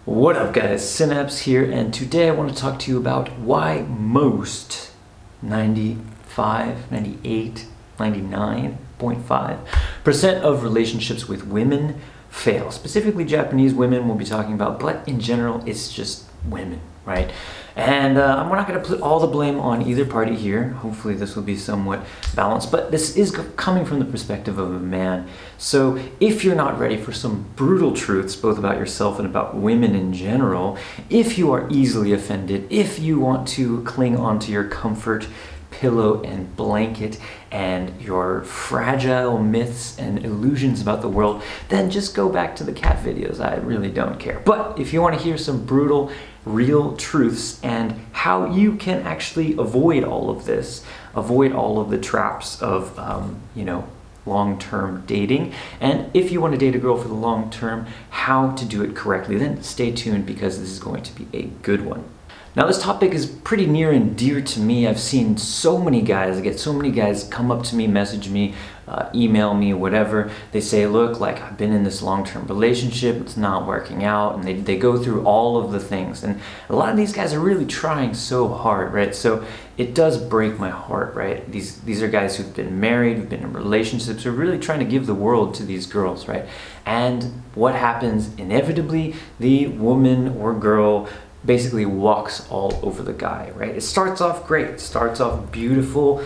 What up guys, Synapse here, and today I want to talk to you about why most 95, 98, 99.5% of relationships with women fail. Specifically Japanese women we'll be talking about, but in general it's just women, right? And we're not going to put all the blame on either party here. Hopefully this will be somewhat balanced, but this is coming from the perspective of a man. So if you're not ready for some brutal truths, both about yourself and about women in general, if you are easily offended, if you want to cling onto your comfort, pillow and blanket and your fragile myths and illusions about the world, then just go back to the cat videos. I really don't care. But if you want to hear some brutal, real truths and how you can actually avoid all of this, avoid all of the traps of, long-term dating, and if you want to date a girl for the long term, how to do it correctly, then stay tuned because this is going to be a good one. Now this topic is pretty near and dear to me. I've seen so many guys, I get so many guys come up to me, message me, email me, whatever. They say, look, like I've been in this long-term relationship, it's not working out, and they go through all of the things. And a lot of these guys are really trying so hard, right? So it does break my heart, right? These are guys who've been married, who've been in relationships, who are really trying to give the world to these girls, right? And what happens inevitably, the woman or girl basically walks all over the guy, right? It starts off great, it starts off beautiful,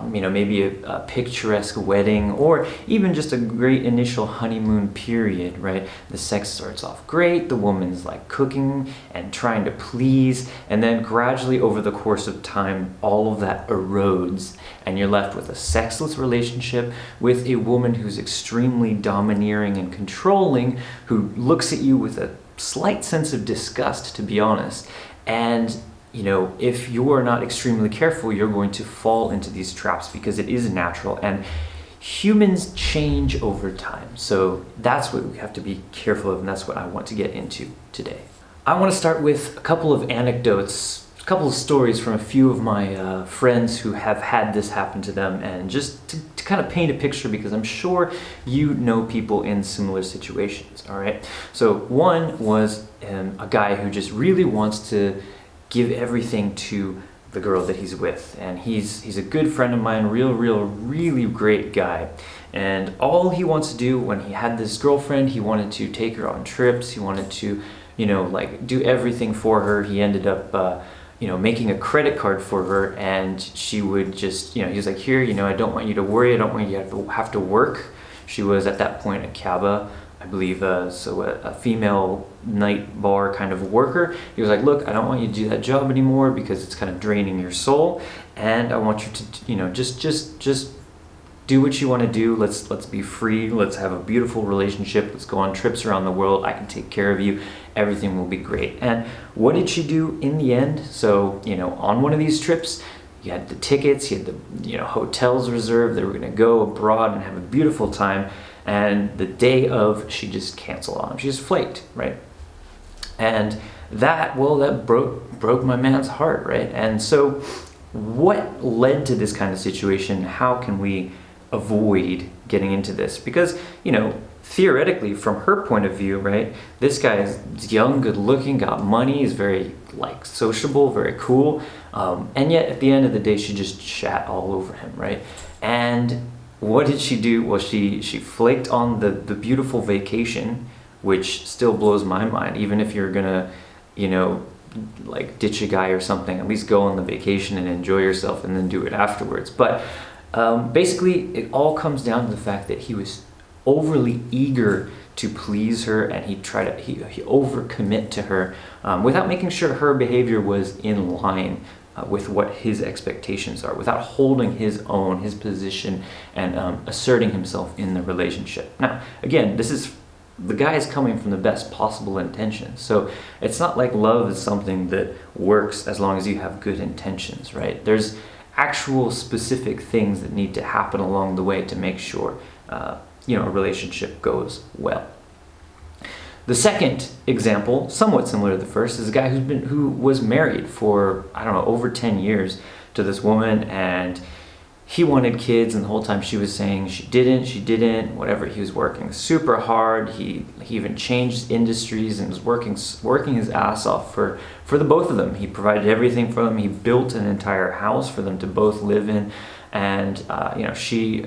maybe a picturesque wedding, or even just a great initial honeymoon period, right? The sex starts off great, the woman's like cooking and trying to please, and then gradually over the course of time, all of that erodes, and you're left with a sexless relationship with a woman who's extremely domineering and controlling, who looks at you with a slight sense of disgust, to be honest. And if you are not extremely careful, you're going to fall into these traps because it is natural and humans change over time. So that's what we have to be careful of, and that's what I want to get into today. I want to start with a couple of anecdotes, a couple of stories from a few of my friends who have had this happen to them, and just to kind of paint a picture, because I'm sure you know people in similar situations, all right? So one was a guy who just really wants to give everything to the girl that he's with, and he's a good friend of mine, really great guy. And all he wants to do when he had this girlfriend, he wanted to take her on trips, he wanted to, do everything for her. He ended up making a credit card for her, and she would just, he was like, here, I don't want you to worry, I don't want you to have to work. She was at that point a kaba, I believe, so a female night bar kind of worker. He was like, look, I don't want you to do that job anymore because it's kind of draining your soul, and I want you to, just do what you want to do. Let's be free. Let's have a beautiful relationship. Let's go on trips around the world. I can take care of you. Everything will be great. And what did she do in the end? So, on one of these trips, you had the tickets, you had the hotels reserved. They were going to go abroad and have a beautiful time. And the day of, she just canceled on. She just flaked, right? And that broke my man's heart, right? And so what led to this kind of situation? How can we avoid getting into this? Because, theoretically, from her point of view, right, this guy is young, good looking, got money, is very sociable, very cool, and yet at the end of the day she just shat all over him, right? And what did she do? Well, she flaked on the beautiful vacation, which still blows my mind. Even if you're gonna ditch a guy or something, at least go on the vacation and enjoy yourself and then do it afterwards. But basically it all comes down to the fact that he was overly eager to please her, and he overcommit to her without making sure her behavior was in line with what his expectations are, without holding his position and asserting himself in the relationship. Now, again, the guy is coming from the best possible intentions. So it's not like love is something that works as long as you have good intentions, right? There's actual specific things that need to happen along the way to make sure a relationship goes well. The second example, somewhat similar to the first, is a guy who was married for, over 10 years to this woman, and he wanted kids, and the whole time she was saying she didn't, whatever. He was working super hard. He even changed industries and was working his ass off for the both of them. He provided everything for them. He built an entire house for them to both live in, and she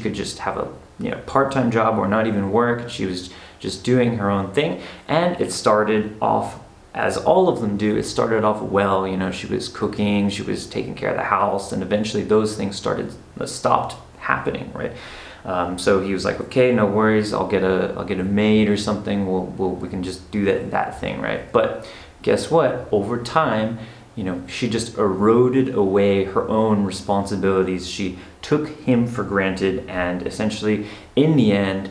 could just have a part-time job or not even work. She was just doing her own thing, and it started off, as all of them do, it started off well. She was cooking, she was taking care of the house, and eventually those things stopped happening, right? So he was like, okay, no worries, I'll get a maid or something. We can just do that thing, right? But guess what? Over time, she just eroded away her own responsibilities. She took him for granted, and essentially, in the end,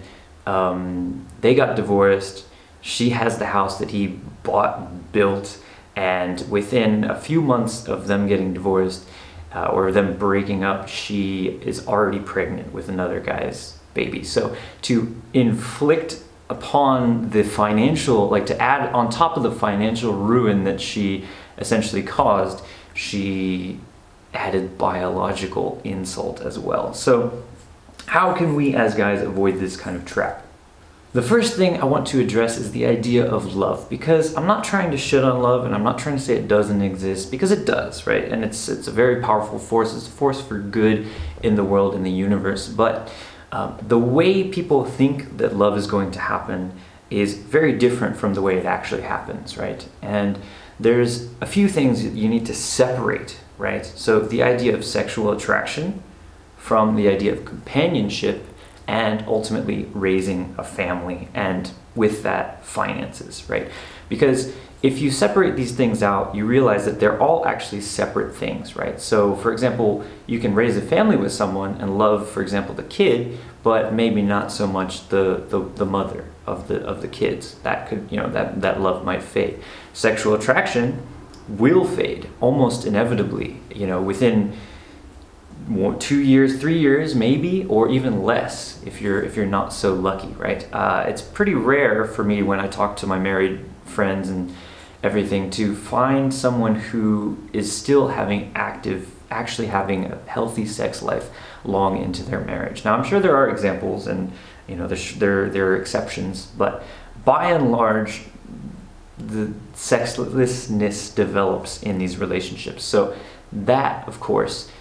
they got divorced. She has the house that he bought, built, and within a few months of them getting divorced, or them breaking up, she is already pregnant with another guy's baby. So to inflict upon the financial, to add on top of the financial ruin that she essentially caused, she added biological insult as well. So how can we as guys avoid this kind of trap? The first thing I want to address is the idea of love, because I'm not trying to shit on love, and I'm not trying to say it doesn't exist, because it does, right? And it's a very powerful force. It's a force for good in the world, in the universe. But the way people think that love is going to happen is very different from the way it actually happens, right? And there's a few things that you need to separate, right? So the idea of sexual attraction from the idea of companionship, and ultimately raising a family, and with that, finances, right? Because if you separate these things out, you realize that they're all actually separate things, right? So for example, you can raise a family with someone and love, for example, the kid, but maybe not so much the mother of the kids. That could, that love might fade. Sexual attraction will fade almost inevitably, within 2 years, 3 years, maybe, or even less if you're not so lucky, right? It's pretty rare for me when I talk to my married friends and everything to find someone who is still actually having a healthy sex life long into their marriage. Now, I'm sure there are examples, and there are exceptions, but by and large, the sexlessness develops in these relationships. So that, of course,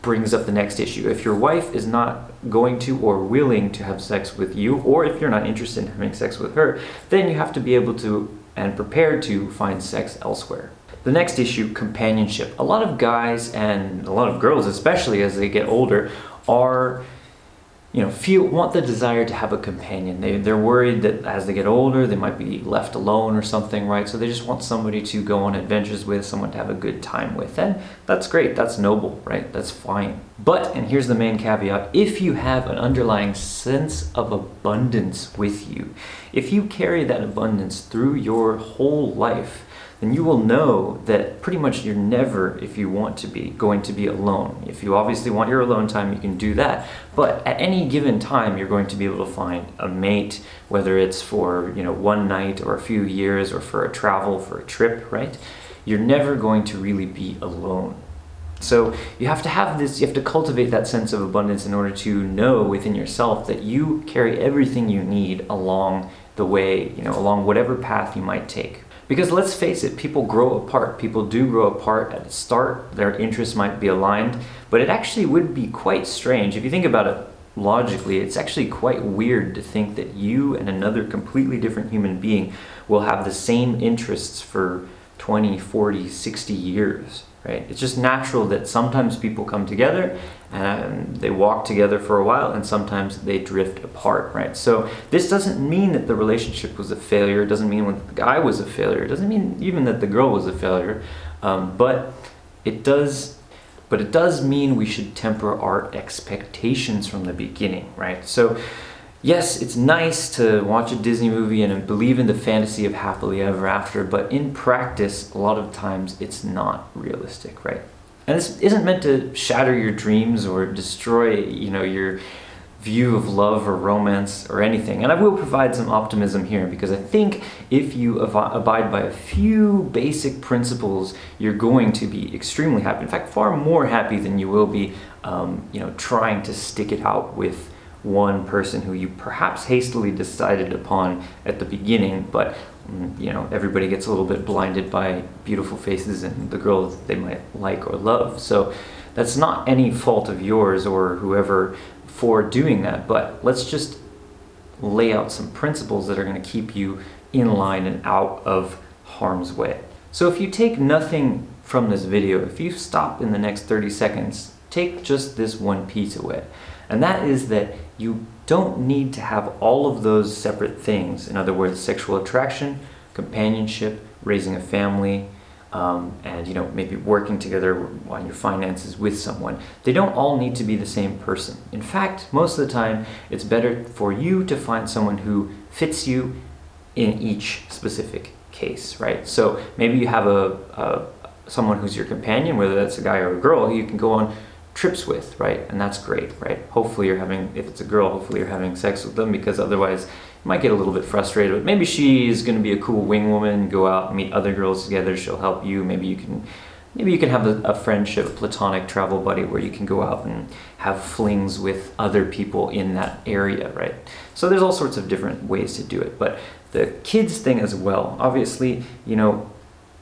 brings up the next issue. If your wife is not going to or willing to have sex with you, or if you're not interested in having sex with her, then you have to be able to and prepared to find sex elsewhere. The next issue, companionship. A lot of guys, and a lot of girls especially as they get older, are want the desire to have a companion. They're worried that as they get older, they might be left alone or something, right? So they just want somebody to go on adventures with, someone to have a good time with. And that's great, that's noble, right? That's fine. But, and here's the main caveat, if you have an underlying sense of abundance with you, if you carry that abundance through your whole life, then you will know that pretty much you're never, if you want to be, going to be alone. If you obviously want your alone time, you can do that. But at any given time, you're going to be able to find a mate, whether it's for, one night or a few years, or for a travel, for a trip, right? You're never going to really be alone. So you have to have this, you have to cultivate that sense of abundance in order to know within yourself that you carry everything you need along the way, along whatever path you might take. Because let's face it, people grow apart. People do grow apart at the start. Their interests might be aligned, but it actually would be quite strange. If you think about it logically, it's actually quite weird to think that you and another completely different human being will have the same interests for 20, 40, 60 years, right? It's just natural that sometimes people come together and they walk together for a while, and sometimes they drift apart, right? So this doesn't mean that the relationship was a failure. It doesn't mean that the guy was a failure. It doesn't mean even that the girl was a failure. But it does mean we should temper our expectations from the beginning, right? So yes, it's nice to watch a Disney movie and believe in the fantasy of happily ever after, but in practice, a lot of times it's not realistic, right? And this isn't meant to shatter your dreams or destroy, your view of love or romance or anything. And I will provide some optimism here, because I think if you abide by a few basic principles, you're going to be extremely happy. In fact, far more happy than you will be, trying to stick it out with one person who you perhaps hastily decided upon at the beginning, but everybody gets a little bit blinded by beautiful faces and the girls they might like or love. So that's not any fault of yours or whoever for doing that, but let's just lay out some principles that are going to keep you in line and out of harm's way. So if you take nothing from this video, if you stop in the next 30 seconds, take just this one piece away. And that is that you don't need to have all of those separate things. In other words, sexual attraction, companionship, raising a family, and maybe working together on your finances with someone. They don't all need to be the same person. In fact, most of the time, it's better for you to find someone who fits you in each specific case, right? So maybe you have someone who's your companion, whether that's a guy or a girl, you can go on trips with, right? And that's great, right? Hopefully if it's a girl, hopefully you're having sex with them, because otherwise you might get a little bit frustrated. But maybe she is going to be a cool wing woman, go out and meet other girls together, she'll help you. Maybe you can have a friendship, a platonic travel buddy, where you can go out and have flings with other people in that area, right? So there's all sorts of different ways to do it. But the kids thing as well, obviously,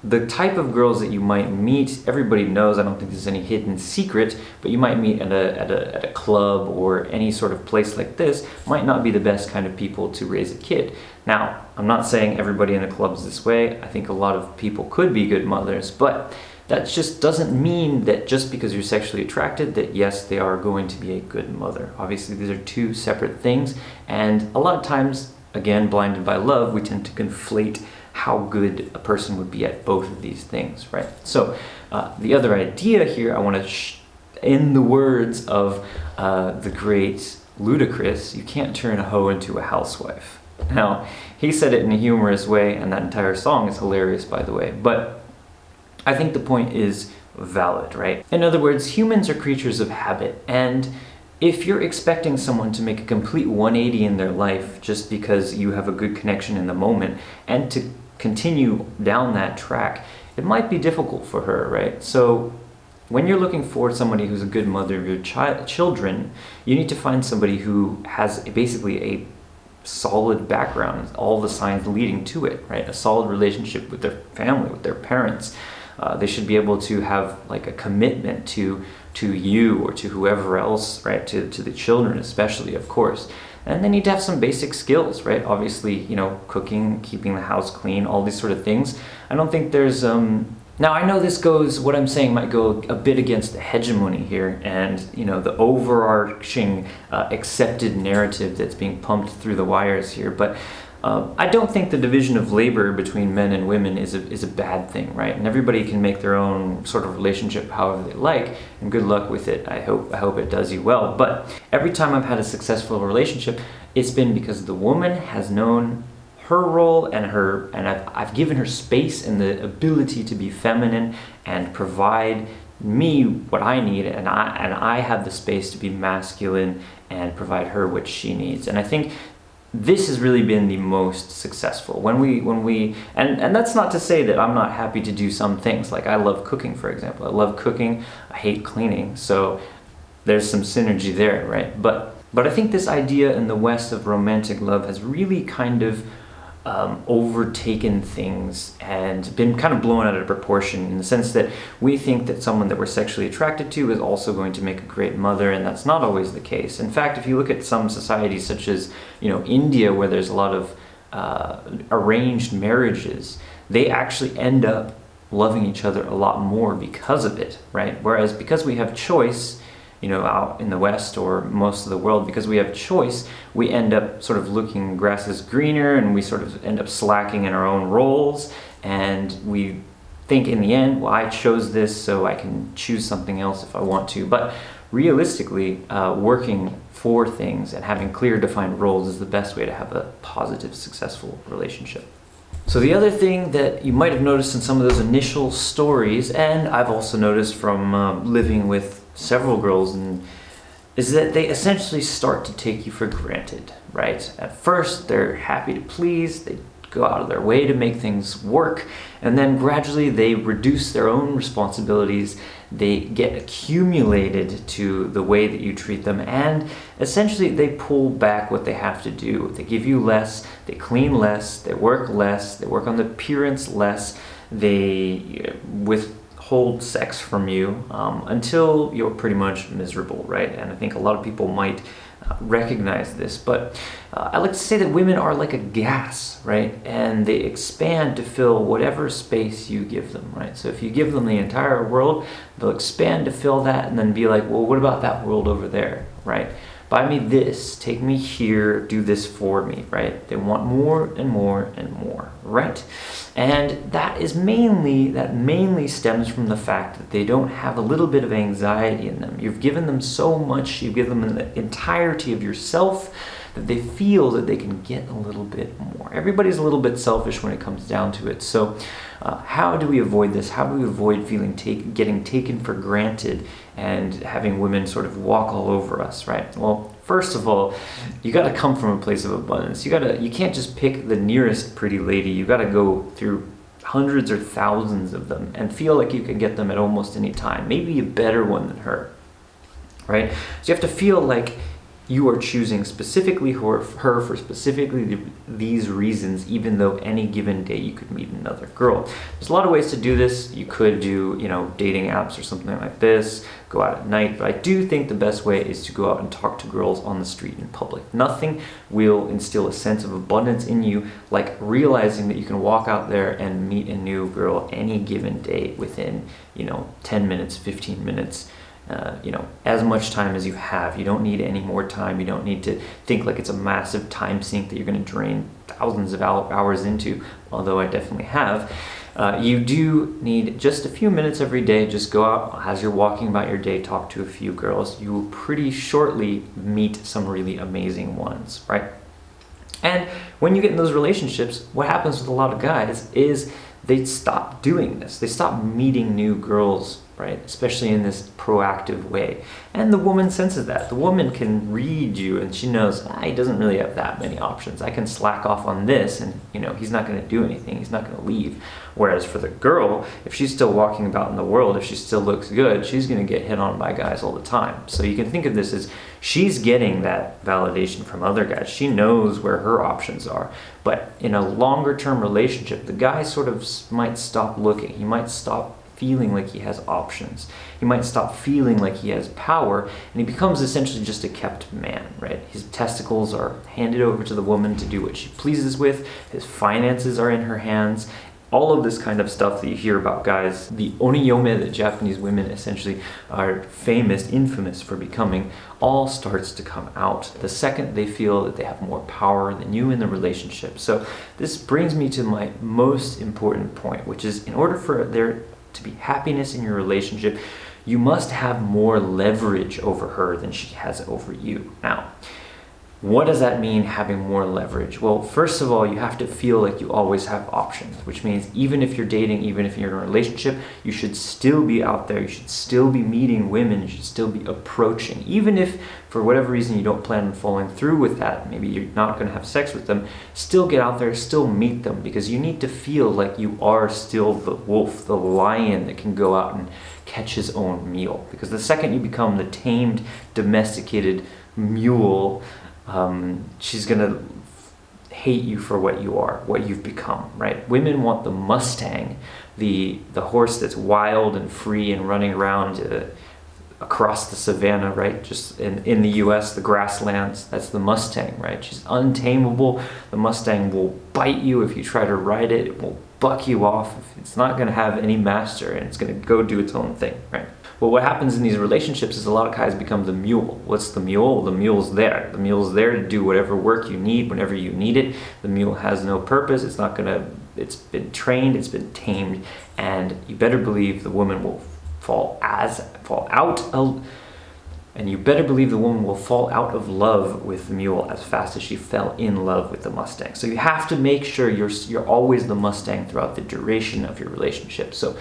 the type of girls that you might meet, everybody knows. I don't think there's any hidden secret, but you might meet at a club or any sort of place like this might not be the best kind of people to raise a kid. Now, I'm not saying everybody in a club is this way. I think a lot of people could be good mothers, but that just doesn't mean that just because you're sexually attracted that yes, they are going to be a good mother. Obviously, these are two separate things, and a lot of times, again, blinded by love, we tend to conflate how good a person would be at both of these things, right? So the other idea here, I want to, in the words of the great Ludacris, you can't turn a hoe into a housewife. Now, he said it in a humorous way, and that entire song is hilarious, by the way, but I think the point is valid, right? In other words, humans are creatures of habit, and if you're expecting someone to make a complete 180 in their life just because you have a good connection in the moment, and to continue down that track, it might be difficult for her, right? So when you're looking for somebody who's a good mother of your children, you need to find somebody who has basically a solid background, all the signs leading to it, right? A solid relationship with their family, with their parents. They should be able to have like a commitment to you or to whoever else, right? To the children especially, of course. And they need to have some basic skills, right? Obviously, cooking, keeping the house clean, all these sort of things. I don't think there's, now I know what I'm saying might go a bit against the hegemony here and, the overarching accepted narrative that's being pumped through the wires here, but I don't think the division of labor between men and women is a bad thing, right? And everybody can make their own sort of relationship however they like, and good luck with it. I hope it does you well. But every time I've had a successful relationship, it's been because the woman has known her role and I've given her space and the ability to be feminine and provide me what I need, and I have the space to be masculine and provide her what she needs. And I think this has really been the most successful when we and that's not to say that I'm not happy to do some things. Like I love cooking, for example. I love cooking, I hate cleaning, so there's some synergy there, right? But I think this idea in the West of romantic love has really kind of overtaken things and been kind of blown out of proportion, in the sense that we think that someone that we're sexually attracted to is also going to make a great mother, and that's not always the case. In fact, if you look at some societies such as India, where there's a lot of arranged marriages, they actually end up loving each other a lot more because of it, right? Whereas because we have choice, out in the West or most of the world, because we have choice, we end up sort of looking grass is greener, and we sort of end up slacking in our own roles, and we think in the end, well, I chose this, so I can choose something else if I want to. But realistically, working for things and having clear defined roles is the best way to have a positive, successful relationship. So the other thing that you might have noticed in some of those initial stories, and I've also noticed from living with several girls and is that they essentially start to take you for granted, right? At first, they're happy to please, they go out of their way to make things work, and then gradually they reduce their own responsibilities, they get accumulated to the way that you treat them, and essentially they pull back what they have to do. They give you less, they clean less, they work on the appearance less, they withhold sex from you until you're pretty much miserable, right? And I think a lot of people might recognize this, but I like to say that women are like a gas, right? And they expand to fill whatever space you give them, right? So if you give them the entire world, they'll expand to fill that and then be like, well, what about that world over there, right? Buy me this, take me here, do this for me, right? They want more and more and more, right? And that mainly stems from the fact that they don't have a little bit of anxiety in them. You've given them so much, you've given them the entirety of yourself, that they feel that they can get a little bit more. Everybody's a little bit selfish when it comes down to it. So how do we avoid this? How do we avoid getting taken for granted and having women sort of walk all over us, right? Well, first of all, you got to come from a place of abundance. You can't just pick the nearest pretty lady. You got to go through hundreds or thousands of them and feel like you can get them at almost any time. Maybe a better one than her, right? So you have to feel like you are choosing specifically her for specifically these reasons, even though any given day you could meet another girl. There's a lot of ways to do this. You could do, dating apps or something like this, go out at night, but I do think the best way is to go out and talk to girls on the street in public. Nothing will instill a sense of abundance in you like realizing that you can walk out there and meet a new girl any given day within, 10 minutes, 15 minutes, as much time as you have. You don't need any more time. You don't need to think like it's a massive time sink that you're going to drain thousands of hours into, although I definitely have. You do need just a few minutes every day. Just go out as you're walking about your day, talk to a few girls. You will pretty shortly meet some really amazing ones, right? And when you get in those relationships, what happens with a lot of guys is they stop doing this. They stop meeting new girls, right? Especially in this proactive way. And the woman senses that. The woman can read you and she knows, he doesn't really have that many options. I can slack off on this and, he's not going to do anything. He's not going to leave. Whereas for the girl, if she's still walking about in the world, if she still looks good, she's going to get hit on by guys all the time. So you can think of this as she's getting that validation from other guys. She knows where her options are. But in a longer term relationship, the guy sort of might stop looking. He might stop feeling like he has options. He might stop feeling like he has power, and he becomes essentially just a kept man, right? His testicles are handed over to the woman to do what she pleases with. His finances are in her hands. All of this kind of stuff that you hear about guys, the oniyome that Japanese women essentially are infamous for becoming, all starts to come out the second they feel that they have more power than you in the relationship. So this brings me to my most important point, which is in order for there to be happiness in your relationship, you must have more leverage over her than she has over you. Now, what does that mean, having more leverage? Well, first of all, you have to feel like you always have options, which means even if you're dating, even if you're in a relationship, you should still be out there. You should still be meeting women. You should still be approaching. Even if for whatever reason you don't plan on following through with that, maybe you're not going to have sex with them, still get out there, still meet them, because you need to feel like you are still the wolf, the lion that can go out and catch his own meal. Because the second you become the tamed, domesticated mule, she's gonna hate you for what you are, what you've become, right? Women want the Mustang, the horse that's wild and free and running around across the savannah, right? Just in the US, the grasslands, that's the Mustang, right? She's untamable. The Mustang will bite you if you try to ride it. It will buck you off. It's not going to have any master, and it's going to go do its own thing, right? Well, what happens in these relationships is a lot of guys become the mule. What's the mule? Well, the mule's there. The mule's there to do whatever work you need whenever you need it. The mule has no purpose. It's been trained, it's been tamed, and you better believe the woman will fall out of love with the mule as fast as she fell in love with the Mustang. So you have to make sure you're always the Mustang throughout the duration of your relationship. So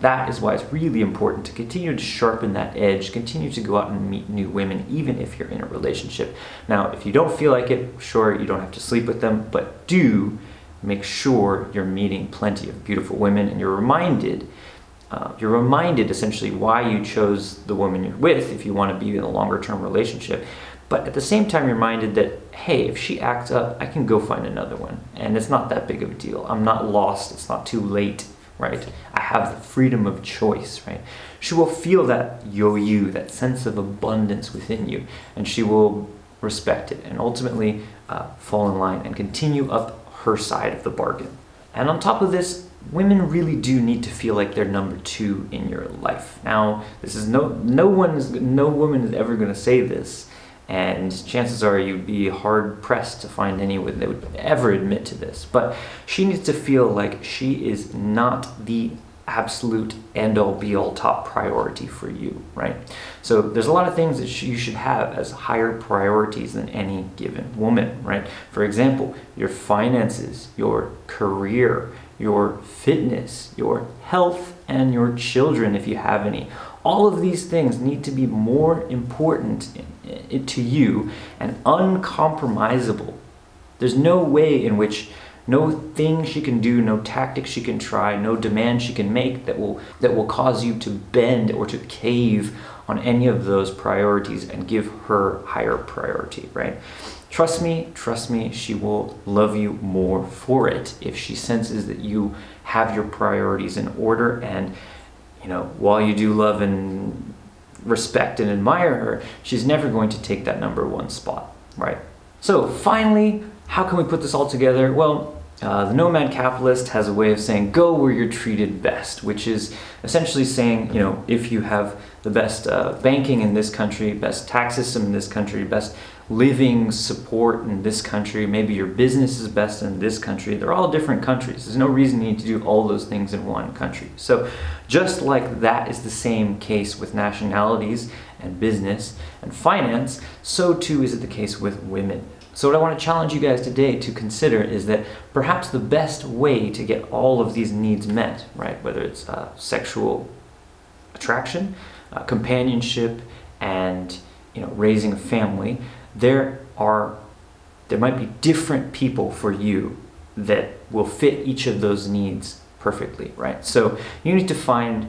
That is why it's really important to continue to sharpen that edge, continue to go out and meet new women, even if you're in a relationship. Now, if you don't feel like it, sure, you don't have to sleep with them, but do make sure you're meeting plenty of beautiful women and you're reminded essentially why you chose the woman you're with if you want to be in a longer term relationship. But at the same time, you're reminded that, hey, if she acts up, I can go find another one. And it's not that big of a deal. I'm not lost. It's not too late, right? I have the freedom of choice, right? She will feel that yo-you, that sense of abundance within you, and she will respect it and ultimately fall in line and continue up her side of the bargain. And on top of this, women really do need to feel like they're number two in your life. Now, this is no woman is ever going to say this, and chances are you'd be hard pressed to find anyone that would ever admit to this. But she needs to feel like she is not the absolute end-all be-all top priority for you, right? So there's a lot of things that you should have as higher priorities than any given woman, right? For example, your finances, your career, your fitness, your health, and your children if you have any. All of these things need to be more important to you and uncompromisable. There's no way in which no thing she can do, no tactic she can try, no demand she can make that will cause you to bend or to cave on any of those priorities and give her higher priority, right? Trust me, she will love you more for it if she senses that you have your priorities in order. And, while you do love and respect and admire her, she's never going to take that number one spot, right? So finally, how can we put this all together? Well, the nomad capitalist has a way of saying, go where you're treated best, which is essentially saying, if you have the best banking in this country, best tax system in this country, best living support in this country, maybe your business is best in this country. They're all different countries. There's no reason you need to do all those things in one country. So just like that is the same case with nationalities and business and finance, so too is it the case with women. So what I want to challenge you guys today to consider is that perhaps the best way to get all of these needs met, right, whether it's sexual attraction, companionship, and raising a family, there might be different people for you that will fit each of those needs perfectly, right? So you need to find,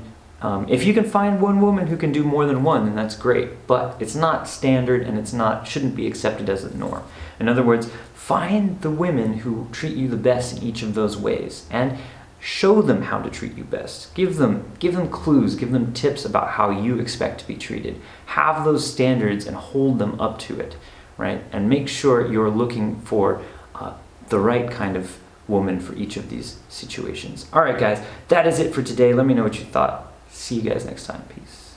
if you can find one woman who can do more than one, then that's great, but it's not standard and shouldn't be accepted as a norm. In other words, find the women who treat you the best in each of those ways and show them how to treat you best. Give them clues, give them tips about how you expect to be treated. Have those standards and hold them up to it, right? And make sure you're looking for the right kind of woman for each of these situations. All right, guys, that is it for today. Let me know what you thought. See you guys next time. Peace.